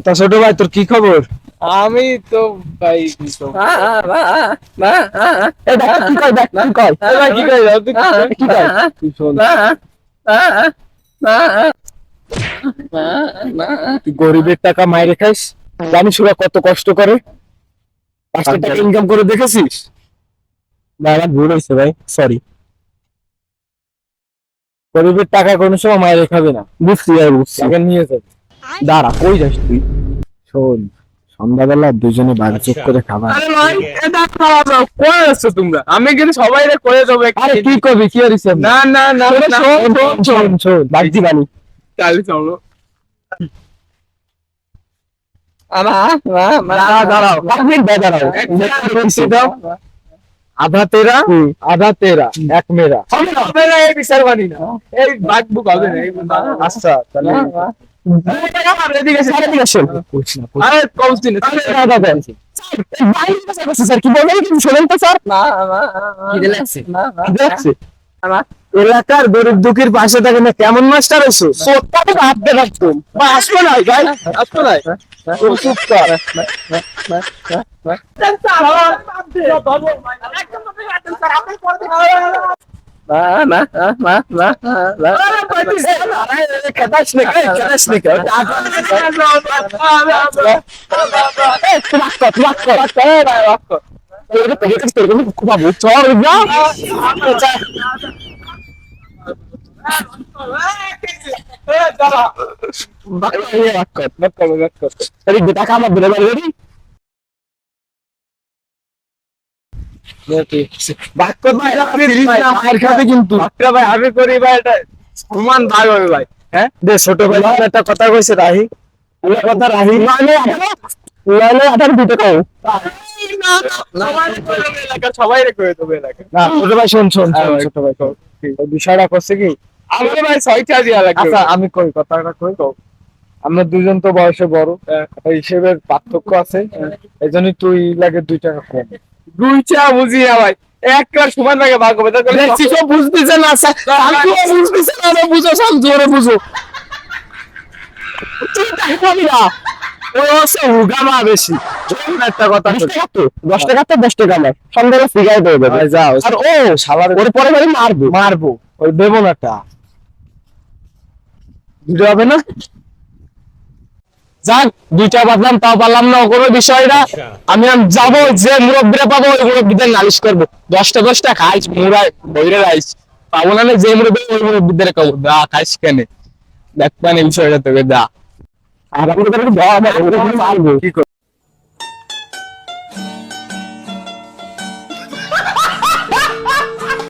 তা ছোট ভাই তোর কি খবর? আমি তো ভাই কি কয় দেখ কি কয় ভাই কি করে যাও তুই কি কয় তুই শোন তুই গরিবের টাকা মাইরে খাইস, জানিস ওরা কত কষ্ট করে? 5 টাকা ইনকাম করে দেখেছিস? না আমার ভুল হয়েছে ভাই, সরি। গরিবের টাকা কোনো সময় মাইরে খাবে না, বুঝছি ভাই বুঝছি। টাকা নিয়ে যাবে। দাঁড়া কই যাস তুই? শোন, সন্ধ্যাবেলা দুজনে বাড়ি চুপ করে খাবার। আরে ভাই এটা খাওয়া দাও কই আছো তোমরা? আমি কিন্তু সবাইরে কয়ে দেবো আরে কি করবি, কি হইছে? না না না না শোন শোন শোন শোন বাগদি বানি। চালি চলো দাঁড়াও এক মিনিট ভাই, দাঁড়াও। আধা তেরা আধা তেরা এক মেরা। হবে না এই বিচার মানি না এই বাক বুক হবে না এই আচ্ছা তাহলে এদিকে এসে এদিকে আসেন। কইছ না, কইছ না। আরে কমছি না স্যার কি বলবেন কি শোনেন তো স্যার? কি লাগছে দেখছি এলাকার গরিব দুঃখীর পাশে থাকে না, কেমন মাস্টার হয়েছে? সোটটাকে হাত দিয়ে রাখতুম বা আসবো নাই ভাই, আসবো নাই। চুপ কর। খেদাস না কে, খেদাস না কে। টাকা আমার দিলে পারবি? কিন্তু ভাই আমি করি ভাই এটা সমান ভাগ হবে ভাই হ্যাঁ দে ছোট ভাই একটা কথা কইছে রাহি, কথা রাহি মানে আধার দিতে কও সবাই করে দেবো এলাকা না। ছোট ভাই শোন শোন শোন, ছোট ভাই কও ওই বিষয়টা করছে কি? আমাকে ভাই 6টা দিয়া লাগবে আচ্ছা আমি কই কথাটা কই কও। আমরা দুজন তো বয়সে বড়, ওই হিসেবে পার্থক্য আছে, এই জন্য তুই লাগে 2 টাকা কম। দুইটা বুঝি না ভাই একবার সমান ভাগে ভাগ হবে তাহলে দেখছি সব বুঝতেছে না স্যার, আমিও বুঝতেছে না, আমি বুঝো সব জোরে বুঝো। তুই টাকা খাবি না, ও হচ্ছে হুগামা বেশি। যখন একটা কথা 10 টাকা তো 10 টাকা তো 10 টাকা না, সন্ধ্যাবেলা ফিগার দিয়ে দেবে যাও। আর ও শালার ওর পরে বাড়ি মারবো মারবো, ওই দেবো না টা দিতে হবে না। যাক 2টা বাদলাম তাও পারলাম না, কোনো বিষয় না। আমি যাবো, যে মুরব্বীরা পাবো ওই মুরব্বীদের নালিশ করবো। 10টা খাইছ মুরাই বইরে রাইস পাবো না, যে মুরব্বী ওই মুরব্বীদের কব দা খাইছ কেন, দেখ মানে বিষয়টা তোকে দা। আর আমি তো মারবো কি